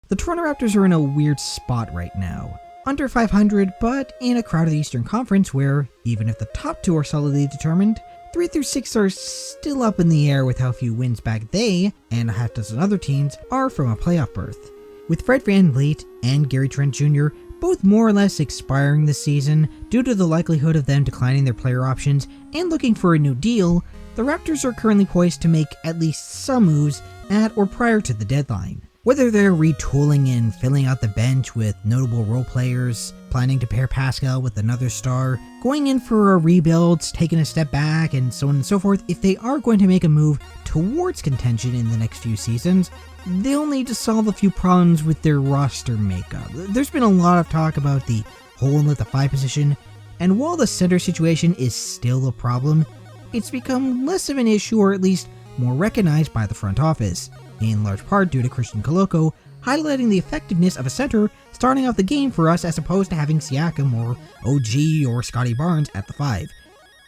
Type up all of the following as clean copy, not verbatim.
The Toronto Raptors are in a weird spot right now. Under 500, but in a crowded Eastern Conference where, even if the top two are solidly determined, 3 through 6 are still up in the air with how few wins back they, and a half dozen other teams, are from a playoff berth. With Fred VanVleet and Gary Trent Jr. both more or less expiring this season due to the likelihood of them declining their player options and looking for a new deal, the Raptors are currently poised to make at least some moves at or prior to the deadline. Whether they're retooling and filling out the bench with notable role players, planning to pair Pascal with another star, going in for a rebuild, taking a step back, and so on and so forth, if they are going to make a move towards contention in the next few seasons, they'll need to solve a few problems with their roster makeup. There's been a lot of talk about the hole at the 5 position, and while the center situation is still a problem, it's become less of an issue, or at least more recognized by the front office, in large part due to Christian Koloko highlighting the effectiveness of a center starting off the game for us as opposed to having Siakam or OG or Scotty Barnes at the 5.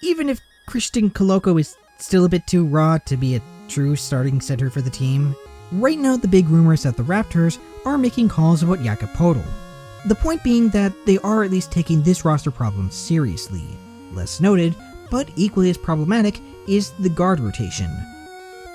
Even if Christian Koloko is still a bit too raw to be a true starting center for the team, right now the big rumor is that the Raptors are making calls about Jakob Poeltl. The point being that they are at least taking this roster problem seriously. Less noted, but equally as problematic, is the guard rotation.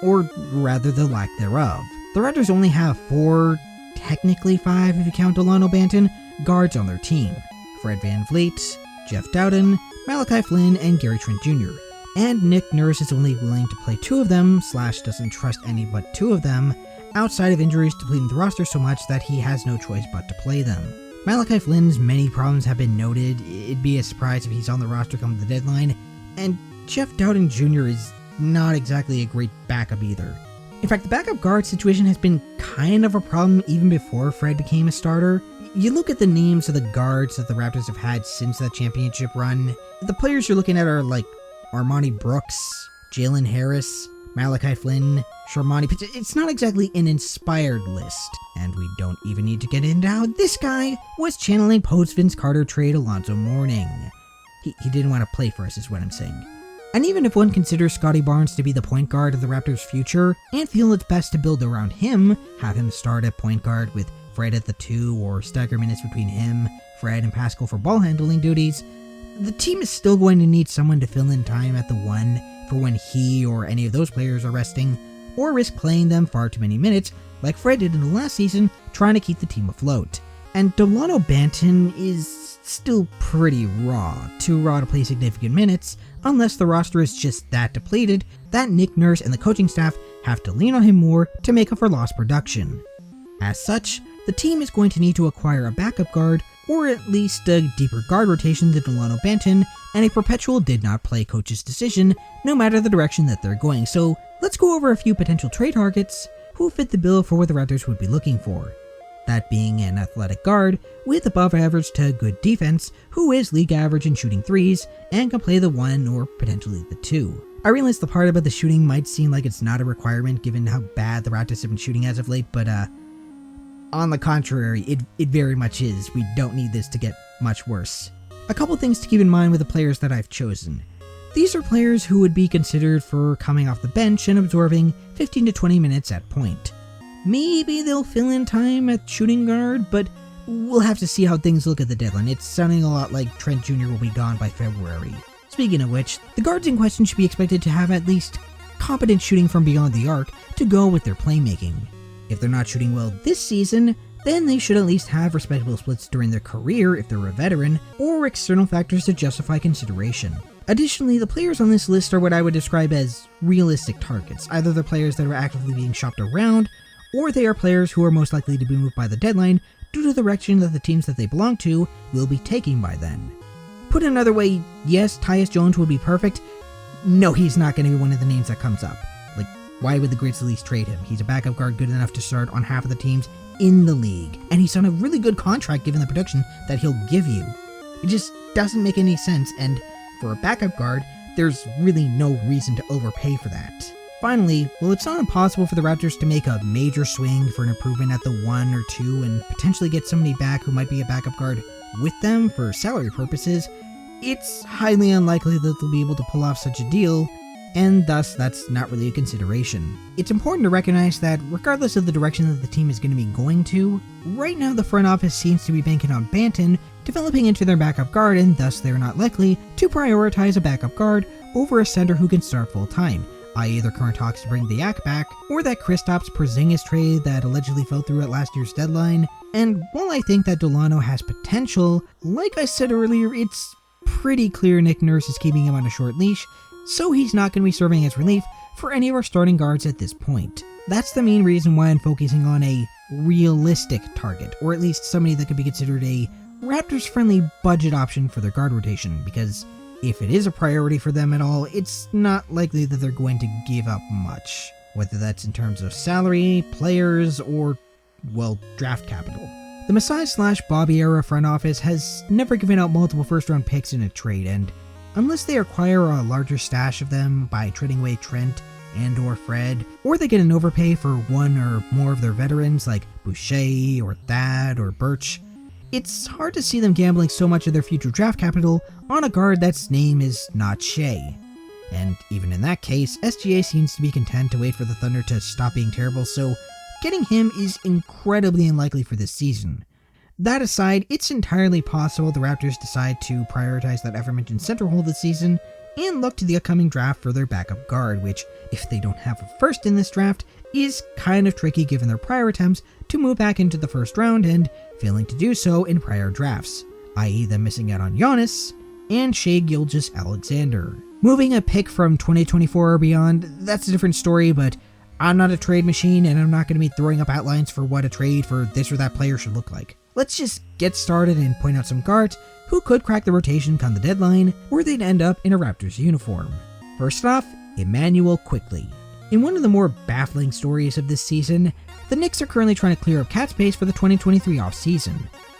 Or rather the lack thereof. The Raptors only have 4, technically 5 if you count Delano Banton, guards on their team. Fred VanVleet, Jeff Dowden, Malachi Flynn, and Gary Trent Jr. And Nick Nurse is only willing to play 2 of them, / doesn't trust any but 2 of them, outside of injuries depleting the roster so much that he has no choice but to play them. Malachi Flynn's many problems have been noted, it'd be a surprise if he's on the roster come the deadline, and Jeff Dowden Jr. is not exactly a great backup either. In fact, the backup guard situation has been kind of a problem even before Fred became a starter. You look at the names of the guards that the Raptors have had since that championship run, the players you're looking at are like Armani Brooks, Jalen Harris, Malachi Flynn, Sharmani Pitts. It's not exactly an inspired list, and we don't even need to get into how this guy was channeling post-Vince Carter trade Alonzo Mourning. He didn't want to play for us is what I'm saying. And even if one considers Scotty Barnes to be the point guard of the Raptors' future, and feel it's best to build around him, have him start at point guard with Fred at the 2 or stagger minutes between him, Fred, and Pascal for ball handling duties, the team is still going to need someone to fill in time at the 1 for when he or any of those players are resting, or risk playing them far too many minutes like Fred did in the last season trying to keep the team afloat. And Delano Banton is still pretty raw, too raw to play significant minutes, unless the roster is just that depleted that Nick Nurse and the coaching staff have to lean on him more to make up for lost production. As such, the team is going to need to acquire a backup guard, or at least a deeper guard rotation than Delano Banton, and a perpetual did-not-play coach's decision, no matter the direction that they're going. So let's go over a few potential trade targets who fit the bill for what the Raptors would be looking for. That being an athletic guard with above average to good defense who is league average in shooting 3s and can play the 1 or potentially the 2. I realize the part about the shooting might seem like it's not a requirement given how bad the Raptors have been shooting as of late, but on the contrary, it very much is. We don't need this to get much worse. A couple things to keep in mind with the players that I've chosen. These are players who would be considered for coming off the bench and absorbing 15 to 20 minutes at point. Maybe they'll fill in time at shooting guard, but we'll have to see how things look at the deadline. It's sounding a lot like Trent Jr. will be gone by February. Speaking of which, the guards in question should be expected to have at least competent shooting from beyond the arc to go with their playmaking. If they're not shooting well this season, then they should at least have respectable splits during their career if they're a veteran, or external factors to justify consideration. Additionally, the players on this list are what I would describe as realistic targets. Either they're players that are actively being shopped around, or they are players who are most likely to be moved by the deadline due to the direction that the teams that they belong to will be taking by then. Put another way, yes, Tyus Jones would be perfect. No, he's not going to be one of the names that comes up. Like, why would the Grizzlies trade him? He's a backup guard good enough to start on half of the teams in the league, and he's on a really good contract given the production that he'll give you. It just doesn't make any sense, and for a backup guard, there's really no reason to overpay for that. Finally, while it's not impossible for the Raptors to make a major swing for an improvement at the 1 or 2 and potentially get somebody back who might be a backup guard with them for salary purposes, it's highly unlikely that they'll be able to pull off such a deal, and thus that's not really a consideration. It's important to recognize that regardless of the direction that the team is going to be going to, right now the front office seems to be banking on Banton developing into their backup guard, and thus they're not likely to prioritize a backup guard over a center who can start full time, i.e. their current talks to bring the Yak back, or that Kristaps Porzingis trade that allegedly fell through at last year's deadline. And while I think that Delano has potential, like I said earlier, it's pretty clear Nick Nurse is keeping him on a short leash, so he's not going to be serving as relief for any of our starting guards at this point. That's the main reason why I'm focusing on a realistic target, or at least somebody that could be considered a Raptors-friendly budget option for their guard rotation, because if it is a priority for them at all, it's not likely that they're going to give up much, whether that's in terms of salary, players, or, well, draft capital. The Masai/Bobby era front office has never given out multiple first-round picks in a trade, and unless they acquire a larger stash of them by trading away Trent and or Fred, or they get an overpay for one or more of their veterans like Boucher or Thad or Birch, it's hard to see them gambling so much of their future draft capital on a guard that's name is not Shea. And even in that case, SGA seems to be content to wait for the Thunder to stop being terrible, so getting him is incredibly unlikely for this season. That aside, it's entirely possible the Raptors decide to prioritize that aforementioned center hole this season and look to the upcoming draft for their backup guard, which, if they don't have a first in this draft, is kind of tricky given their prior attempts to move back into the first round and failing to do so in prior drafts, i.e. them missing out on Giannis and Shai Gilgeous-Alexander. Moving a pick from 2024 or beyond, that's a different story, but I'm not a trade machine and I'm not going to be throwing up outlines for what a trade for this or that player should look like. Let's just get started and point out some guards who could crack the rotation come the deadline, or they'd end up in a Raptors uniform. First off, Immanuel Quickley. In one of the more baffling stories of this season, the Knicks are currently trying to clear up cap space for the 2023 offseason,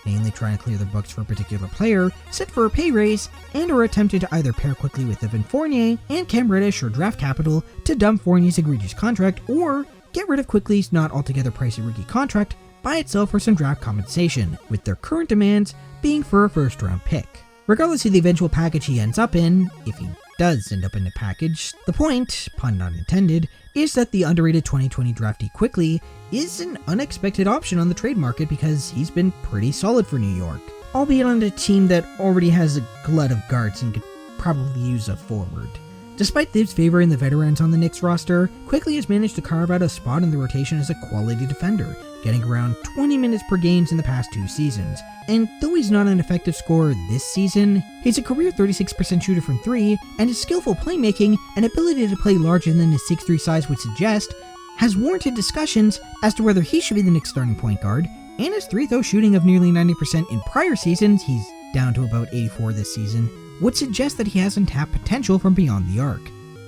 mainly trying to clear their books for a particular player, set for a pay raise, and are attempting to either pair Quickley with Evan Fournier and Cam Reddish or draft capital to dump Fournier's egregious contract, or get rid of Quickley's not altogether pricey rookie contract by itself for some draft compensation, with their current demands being for a first-round pick. Regardless of the eventual package he ends up in, if he does end up in a package, the point, pun not intended, is that the underrated 2020 draftee Quickley is an unexpected option on the trade market because he's been pretty solid for New York, albeit on a team that already has a glut of guards and could probably use a forward. Despite Thibs favoring the veterans on the Knicks roster, Quickley has managed to carve out a spot in the rotation as a quality defender, getting around 20 minutes per game in the past 2 seasons. And though he's not an effective scorer this season, he's a career 36% shooter from 3, and his skillful playmaking and ability to play larger than his 6'3" size would suggest has warranted discussions as to whether he should be the Knicks starting point guard, and his 3-throw shooting of nearly 90% in prior seasons, he's down to about 84 this season, would suggest that he has untapped potential from beyond the arc.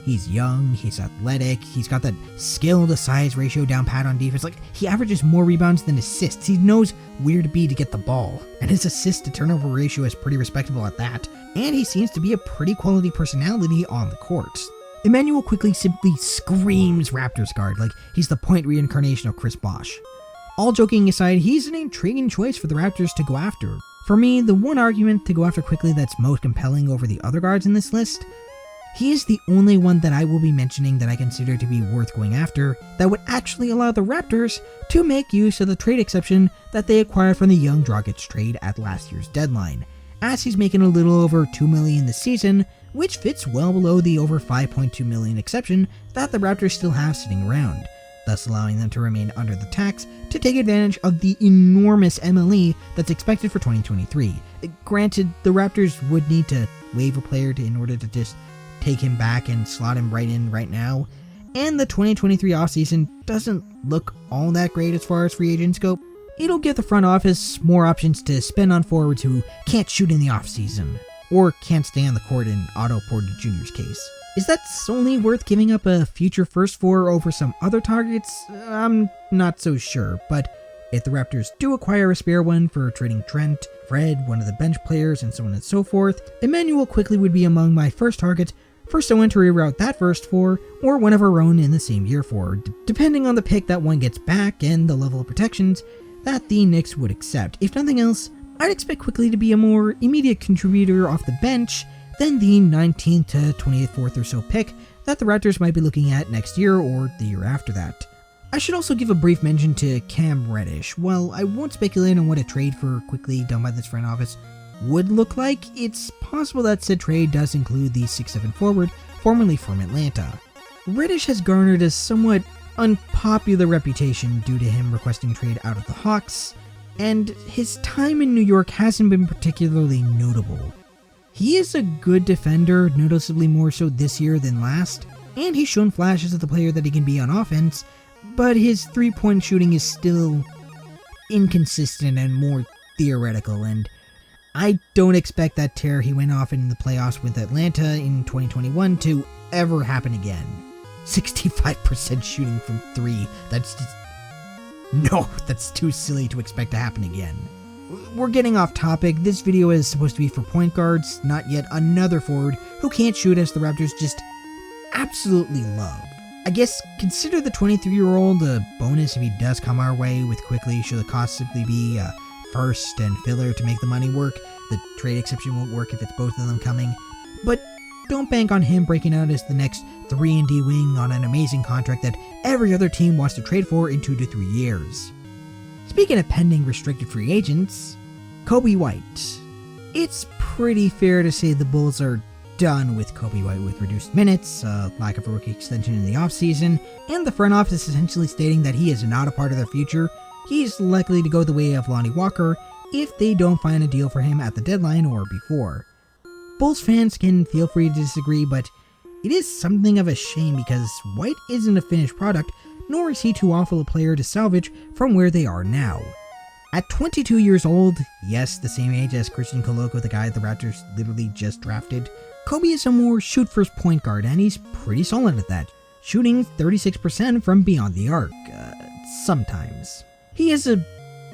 He's young, he's athletic, he's got that skill to size ratio down pat on defense. Like, he averages more rebounds than assists. He knows where to be to get the ball, and his assist to turnover ratio is pretty respectable at that. And he seems to be a pretty quality personality on the court. Immanuel Quickley simply screams Raptors guard, like he's the point reincarnation of Chris Bosh. All joking aside, he's an intriguing choice for the Raptors to go after. For me, the one argument to go after Quickley that's most compelling over the other guards in this list, he is the only one that I will be mentioning that I consider to be worth going after that would actually allow the Raptors to make use of the trade exception that they acquired from the Young Dragic trade at last year's deadline, as he's making a little over $2 million this season, which fits well below the over $5.2 million exception that the Raptors still have sitting around, thus allowing them to remain under the tax to take advantage of the enormous MLE that's expected for 2023. Granted, the Raptors would need to waive a player in order to just take him back and slot him right in right now, and the 2023 offseason doesn't look all that great as far as free agents go. It'll give the front office more options to spend on forwards who can't shoot in the offseason, or can't stay on the court in Otto Porter Jr.'s case. Is that solely worth giving up a future first for over some other targets? I'm not so sure, but if the Raptors do acquire a spare one for trading Trent, Fred, one of the bench players, and so on and so forth, Immanuel Quickley would be among my first targets for someone to reroute that first for, or one of our own in the same year for, depending on the pick that one gets back and the level of protections that the Knicks would accept. If nothing else, I'd expect Quickley to be a more immediate contributor off the bench than the 19th to 24th or so pick that the Raptors might be looking at next year or the year after that. I should also give a brief mention to Cam Reddish. While I won't speculate on what a trade for quickly done by this front office would look like, it's possible that said trade does include the 6'7" forward formerly from Atlanta. Reddish has garnered a somewhat unpopular reputation due to him requesting a trade out of the Hawks, and his time in New York hasn't been particularly notable. He is a good defender, noticeably more so this year than last, and he's shown flashes of the player that he can be on offense, but his three-point shooting is still inconsistent and more theoretical, and I don't expect that tear he went off in the playoffs with Atlanta in 2021 to ever happen again. 65% shooting from 3, that's too silly to expect to happen again. We're getting off topic. This video is supposed to be for point guards, not yet another forward who can't shoot as the Raptors just absolutely love. I guess consider the 23-year-old a bonus if he does come our way with quickly, should the cost simply be first and filler to make the money work. The trade exception won't work if it's both of them coming, but don't bank on him breaking out as the next 3-and-D wing on an amazing contract that every other team wants to trade for in 2 to 3 years. Speaking of pending restricted free agents, Coby White. It's pretty fair to say the Bulls are done with Coby White with reduced minutes, lack of a rookie extension in the offseason, and the front office essentially stating that he is not a part of their future. He's likely to go the way of Lonnie Walker if they don't find a deal for him at the deadline or before. Bulls fans can feel free to disagree, but it is something of a shame because White isn't a finished product, nor is he too awful a player to salvage from where they are now. At 22 years old, yes, the same age as Christian Koloko, the guy the Raptors literally just drafted, Coby is a more shoot-first point guard, and he's pretty solid at that, shooting 36% from beyond the arc, sometimes. He is a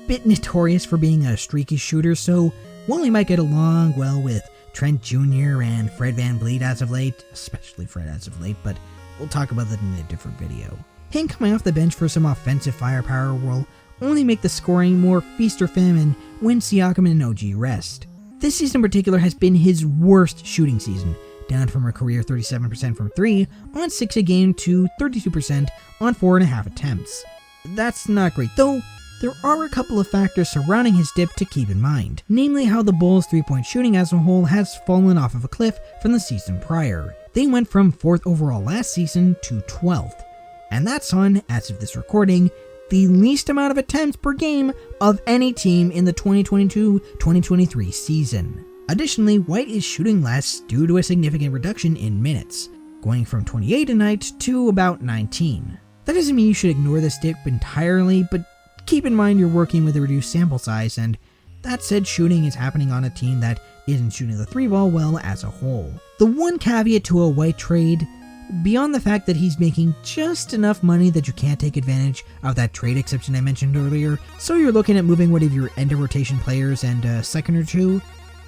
bit notorious for being a streaky shooter, so while he might get along well with Trent Jr. and Fred VanVleet as of late, especially Fred as of late, but we'll talk about that in a different video. Him coming off the bench for some offensive firepower will only make the scoring more feast or famine when Siakam and OG rest. This season in particular has been his worst shooting season, down from a career 37% from 3 on 6 a game to 32% on 4.5 attempts. That's not great, though there are a couple of factors surrounding his dip to keep in mind, namely how the Bulls' three-point shooting as a whole has fallen off of a cliff from the season prior. They went from 4th overall last season to 12th, and that's on, as of this recording, the least amount of attempts per game of any team in the 2022-2023 season. Additionally, White is shooting less due to a significant reduction in minutes, going from 28 a night to about 19. That doesn't mean you should ignore this dip entirely, but keep in mind you're working with a reduced sample size, and that said, shooting is happening on a team that isn't shooting the 3-ball well as a whole. The one caveat to a White trade, beyond the fact that he's making just enough money that you can't take advantage of that trade exception I mentioned earlier, so you're looking at moving one of your end-of-rotation players and a second or two,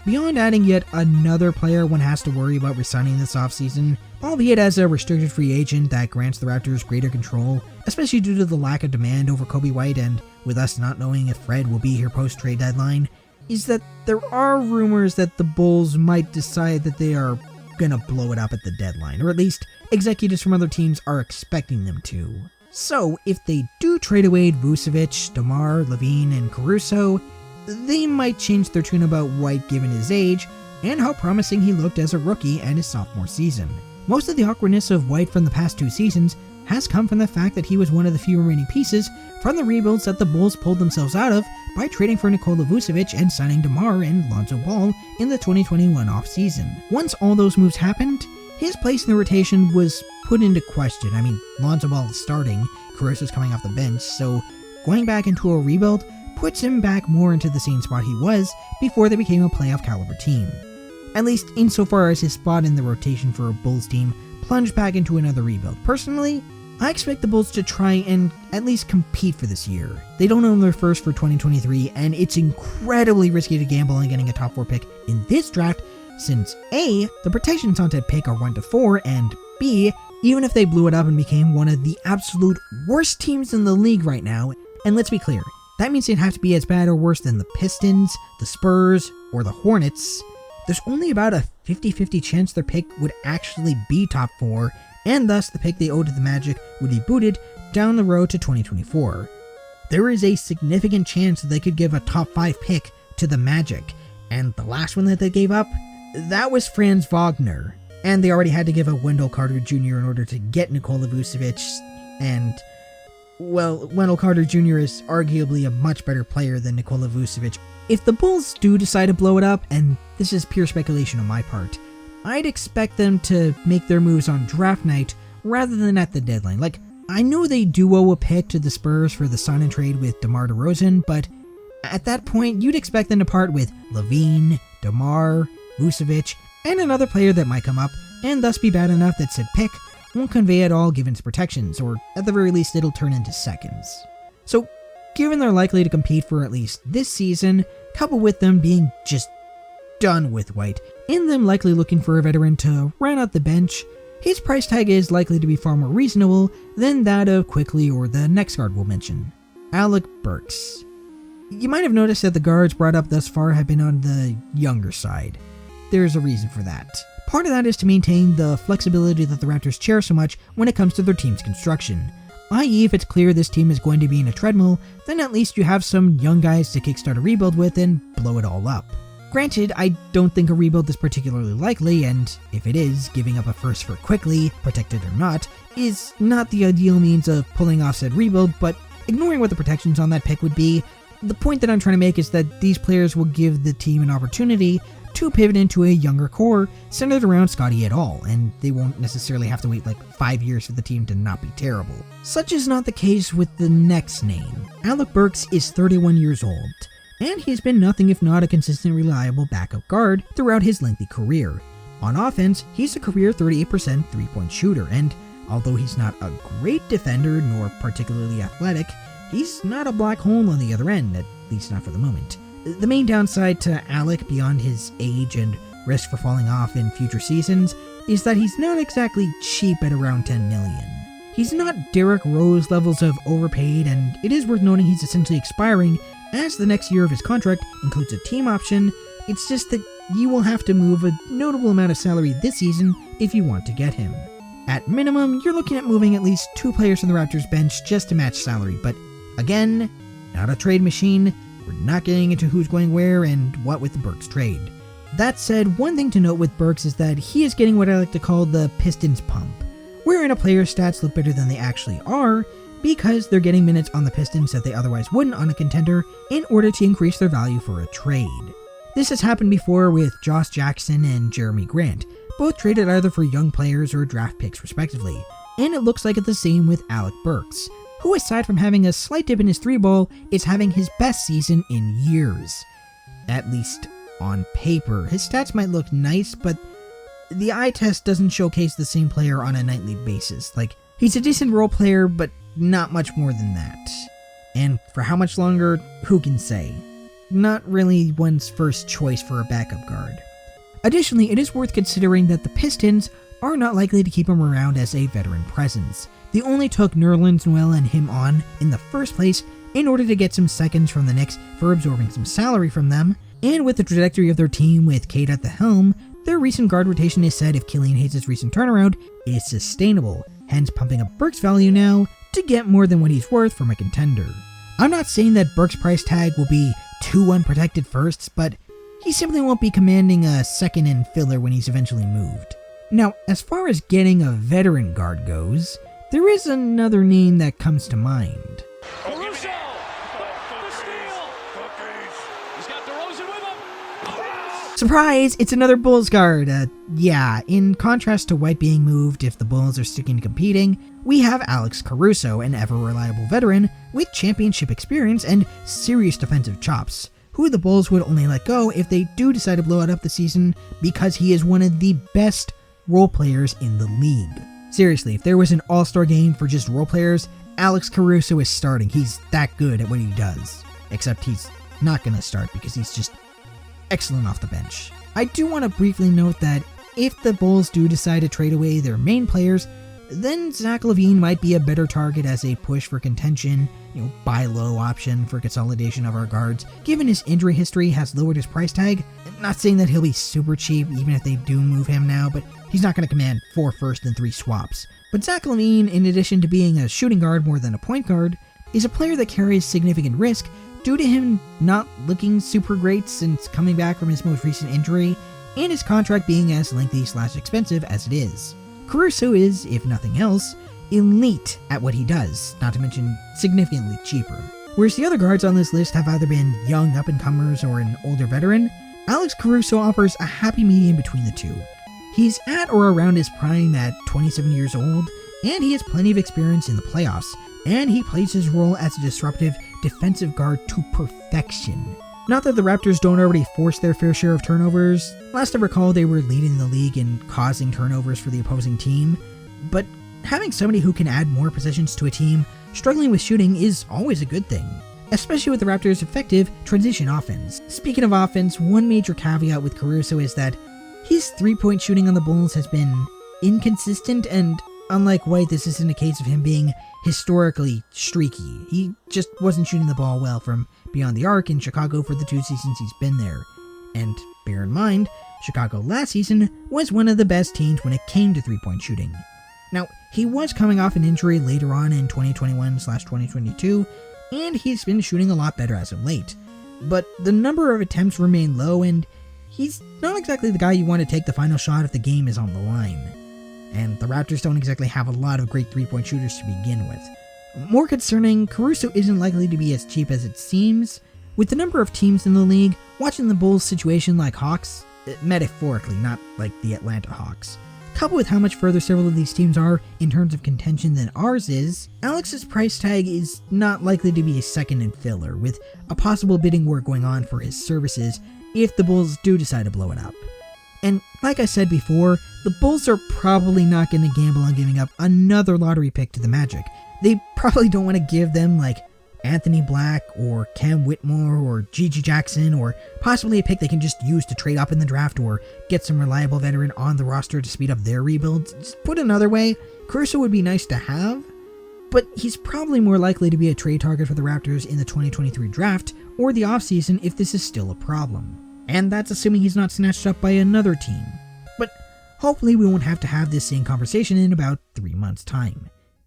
beyond adding yet another player one has to worry about resigning this offseason, albeit as a restricted free agent that grants the Raptors greater control, especially due to the lack of demand over Coby White and with us not knowing if Fred will be here post-trade deadline, is that there are rumors that the Bulls might decide that they are gonna blow it up at the deadline, or at least executives from other teams are expecting them to. So, if they do trade away Vucevic, DeMar, Levine, and Caruso, they might change their tune about White given his age and how promising he looked as a rookie and his sophomore season. Most of the awkwardness of White from the past 2 seasons has come from the fact that he was one of the few remaining pieces from the rebuilds that the Bulls pulled themselves out of by trading for Nikola Vucevic and signing DeMar and Lonzo Ball in the 2021 offseason. Once all those moves happened, his place in the rotation was put into question. I mean, Lonzo Ball is starting, Caruso's coming off the bench, so going back into a rebuild puts him back more into the same spot he was before they became a playoff caliber team. At least insofar as his spot in the rotation for a Bulls team plunged back into another rebuild. Personally, I expect the Bulls to try and at least compete for this year. They don't own their first for 2023, and it's incredibly risky to gamble on getting a top 4 pick in this draft since A, the protections on that pick are 1 to 4, and B, even if they blew it up and became one of the absolute worst teams in the league right now, and let's be clear, that means they'd have to be as bad or worse than the Pistons, the Spurs, or the Hornets, there's only about a 50-50 chance their pick would actually be top 4, and thus the pick they owed to the Magic would be booted down the road to 2024. There is a significant chance that they could give a top 5 pick to the Magic, and the last one that they gave up, that was Franz Wagner, and they already had to give up Wendell Carter Jr. in order to get Nikola Vucevic, and, well, Wendell Carter Jr. is arguably a much better player than Nikola Vucevic. If the Bulls do decide to blow it up, and this is pure speculation on my part, I'd expect them to make their moves on draft night rather than at the deadline. Like, I know they do owe a pick to the Spurs for the sign and trade with DeMar DeRozan, but at that point, you'd expect them to part with LaVine, DeMar, Vucevic, and another player that might come up, and thus be bad enough that said pick won't convey at all given its protections, or at the very least it'll turn into seconds. So, given they're likely to compete for at least this season, coupled with them being just done with White, and them likely looking for a veteran to round out the bench, his price tag is likely to be far more reasonable than that of Quickly or the next guard we'll mention, Alec Burks. You might have noticed that the guards brought up thus far have been on the younger side. There's a reason for that. Part of that is to maintain the flexibility that the Raptors cherish so much when it comes to their team's construction. I.e., if it's clear this team is going to be in a treadmill, then at least you have some young guys to kickstart a rebuild with and blow it all up. Granted, I don't think a rebuild is particularly likely, and if it is, giving up a first for Quickly, protected or not, is not the ideal means of pulling off said rebuild, but ignoring what the protections on that pick would be, the point that I'm trying to make is that these players will give the team an opportunity to pivot into a younger core centered around Scottie et al., and they won't necessarily have to wait like 5 years for the team to not be terrible. Such is not the case with the next name. Alec Burks is 31 years old, and he's been nothing if not a consistent, reliable backup guard throughout his lengthy career. On offense, he's a career 38% three-point shooter, and although he's not a great defender nor particularly athletic, he's not a black hole on the other end, at least not for the moment. The main downside to Alec, beyond his age and risk for falling off in future seasons, is that he's not exactly cheap at around $10 million. He's not Derrick Rose levels of overpaid, and it is worth noting he's essentially expiring as the next year of his contract includes a team option. It's just that you will have to move a notable amount of salary this season if you want to get him. At minimum, you're looking at moving at least 2 players from the Raptors bench just to match salary, but again, not a trade machine. We're not getting into who's going where and what with the Burks trade. That said, one thing to note with Burks is that he is getting what I like to call the Pistons pump, wherein a player's stats look better than they actually are because they're getting minutes on the Pistons that they otherwise wouldn't on a contender in order to increase their value for a trade. This has happened before with Josh Jackson and Jeremy Grant, both traded either for young players or draft picks respectively, and it looks like it's the same with Alec Burks, who aside from having a slight dip in his 3-ball, is having his best season in years. At least on paper. His stats might look nice, but the eye test doesn't showcase the same player on a nightly basis. Like, he's a decent role player, but not much more than that. And for how much longer, who can say? Not really one's first choice for a backup guard. Additionally, it is worth considering that the Pistons are not likely to keep him around as a veteran presence. They only took Nerlens Noel and him on in the first place in order to get some seconds from the Knicks for absorbing some salary from them, and with the trajectory of their team with Cade at the helm, their recent guard rotation is said if Killian Hayes' recent turnaround is sustainable, hence pumping up Burks' value now to get more than what he's worth from a contender. I'm not saying that Burks' price tag will be 2 unprotected firsts, but he simply won't be commanding a second and filler when he's eventually moved. Now, as far as getting a veteran guard goes, there is another name that comes to mind. Caruso! The steal! He's got DeRozan with him! Oh! Surprise! It's another Bulls guard. Yeah, in contrast to White being moved if the Bulls are sticking to competing, we have Alex Caruso, an ever-reliable veteran with championship experience and serious defensive chops, who the Bulls would only let go if they do decide to blow it up this season because he is one of the best role players in the league. Seriously, if there was an all-star game for just role players, Alex Caruso is starting. He's that good at what he does. Except he's not going to start because he's just excellent off the bench. I do want to briefly note that if the Bulls do decide to trade away their main players, then Zach LaVine might be a better target as a push for contention, buy low option for consolidation of our guards, given his injury history has lowered his price tag. Not saying that he'll be super cheap even if they do move him now, but he's not going to command 4 first and 3 swaps. But Zach LaVine, in addition to being a shooting guard more than a point guard, is a player that carries significant risk due to him not looking super great since coming back from his most recent injury, and his contract being as lengthy/expensive as it is. Caruso is, if nothing else, elite at what he does, not to mention significantly cheaper. Whereas the other guards on this list have either been young up-and-comers or an older veteran, Alex Caruso offers a happy medium between the two. He's at or around his prime at 27 years old, and he has plenty of experience in the playoffs, and he plays his role as a disruptive defensive guard to perfection. Not that the Raptors don't already force their fair share of turnovers. Last I recall, they were leading the league in causing turnovers for the opposing team, but having somebody who can add more possessions to a team struggling with shooting is always a good thing, especially with the Raptors' effective transition offense. Speaking of offense, one major caveat with Caruso is that his 3-point shooting on the Bulls has been inconsistent, and unlike White, this isn't a case of him being historically streaky. He just wasn't shooting the ball well from beyond the arc in Chicago for the 2 seasons he's been there. And bear in mind, Chicago last season was one of the best teams when it came to 3-point shooting. Now, he was coming off an injury later on in 2021/2022, and he's been shooting a lot better as of late. But the number of attempts remain low, and he's not exactly the guy you want to take the final shot if the game is on the line. And the Raptors don't exactly have a lot of great 3-point shooters to begin with. More concerning, Caruso isn't likely to be as cheap as it seems. With the number of teams in the league, watching the Bulls' situation like Hawks, metaphorically, not like the Atlanta Hawks, coupled with how much further several of these teams are in terms of contention than ours is, Alex's price tag is not likely to be a second and filler, with a possible bidding war going on for his services if the Bulls do decide to blow it up. And like I said before, the Bulls are probably not going to gamble on giving up another lottery pick to the Magic. They probably don't want to give them like Anthony Black or Cam Whitmore or Gigi Jackson, or possibly a pick they can just use to trade up in the draft or get some reliable veteran on the roster to speed up their rebuild. Just put another way, Caruso would be nice to have, but he's probably more likely to be a trade target for the Raptors in the 2023 draft or the offseason if this is still a problem. And that's assuming he's not snatched up by another team. But hopefully we won't have to have this same conversation in about 3 months' time.